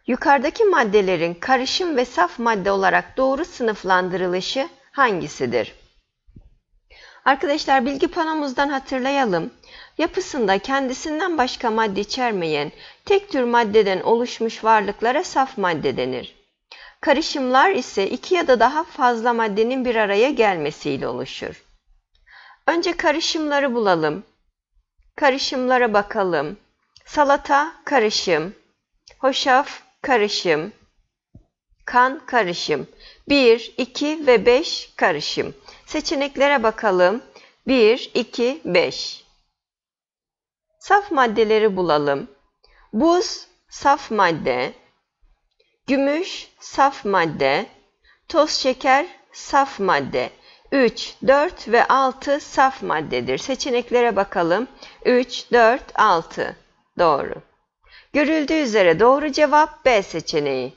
Yukarıdaki maddelerin karışım ve saf madde olarak doğru sınıflandırılışı hangisidir? Arkadaşlar bilgi panomuzdan hatırlayalım. Yapısında kendisinden başka madde içermeyen tek tür maddeden oluşmuş varlıklara saf madde denir. Karışımlar ise iki ya da daha fazla maddenin bir araya gelmesiyle oluşur. Önce karışımları bulalım. Karışımlara bakalım. Salata karışım, hoşaf karışım, kan karışım. 1, 2 ve 5 karışım. Seçeneklere bakalım. 1, 2, 5. Saf maddeleri bulalım. Buz saf madde, gümüş saf madde, toz şeker saf madde. 3, 4 ve 6 saf maddedir. Seçeneklere bakalım. 3, 4, 6. Doğru. Görüldüğü üzere doğru cevap B seçeneği.